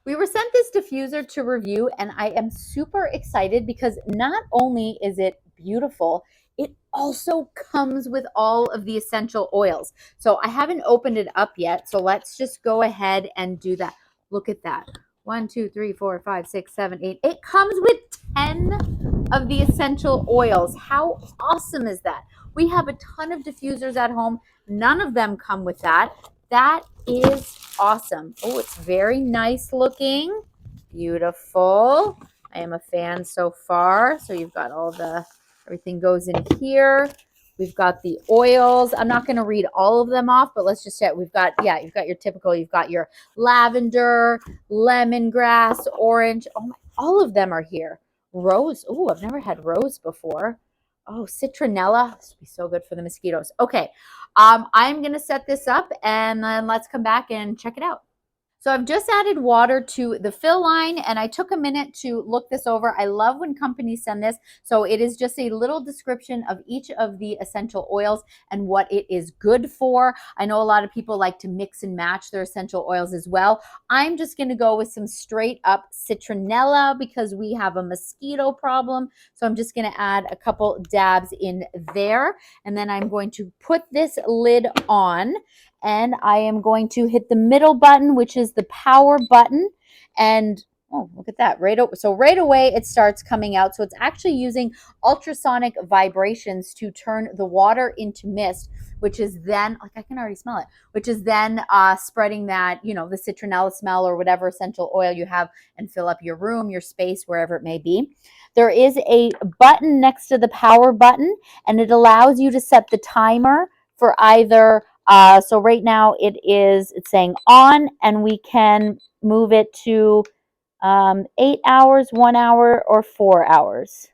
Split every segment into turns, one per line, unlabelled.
We were sent this diffuser to review, and I am super excited because not only is it beautiful, it also comes with all of the essential oils. So I haven't opened it up yet. So let's just go ahead and do that. Look at that. 1, 2, 3, 4, 5, 6, 7, 8. It comes with 10 of the essential oils. How awesome is that? We have a ton of diffusers at home. None of them come with that. That is awesome. Oh, it's very nice looking. Beautiful. I am a fan so far. So you've got all the, everything goes in here. We've got the oils. I'm not going to read all of them off, but let's just say we've got, yeah, you've got your typical, you've got your lavender, lemongrass, orange. Oh my, all of them are here. Rose. Oh, I've never had rose before. Oh, citronella. This would be so good for the mosquitoes. Okay. I'm going to set this up and then let's come back and check it out. So I've just added water to the fill line and I took a minute to look this over. I love when companies send this. So it is just a little description of each of the essential oils and what it is good for. I know a lot of people like to mix and match their essential oils as well. I'm just going to go with some straight up citronella because we have a mosquito problem. So I'm just going to add a couple dabs in there. And then I'm going to put this lid on. And I am going to hit the middle button, which is the power button. And oh, look at that. So right away it starts coming out. So it's actually using ultrasonic vibrations to turn the water into mist, which is then, like I can already smell it, which is then spreading that, you know, the citronella smell or whatever essential oil you have and fill up your room, your space, wherever it may be. There is a button next to the power button, and it allows you to set the timer for either so right now it's saying on, and we can move it to 8 hours, 1 hour, or 4 hours.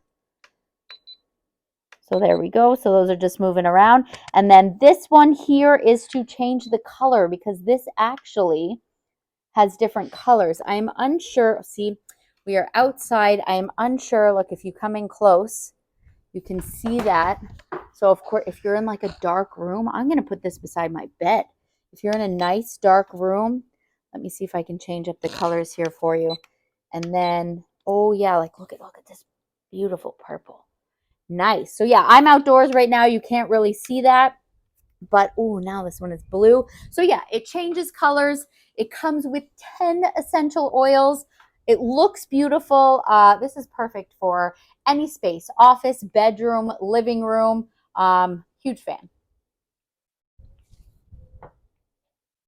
So there we go. So those are just moving around. And then this one here is to change the color because this actually has different colors. I'm unsure. See, we are outside. I am unsure. Look, if you come in close, you can see that. So of course, if you're in like a dark room, I'm going to put this beside my bed. If you're in a nice dark room, let me see if I can change up the colors here for you. And then, oh yeah, like look at this beautiful purple. Nice. So yeah, I'm outdoors right now. You can't really see that. But oh, now this one is blue. So yeah, it changes colors. It comes with 10 essential oils. It looks beautiful. This is perfect for any space, office, bedroom, living room. Huge fan.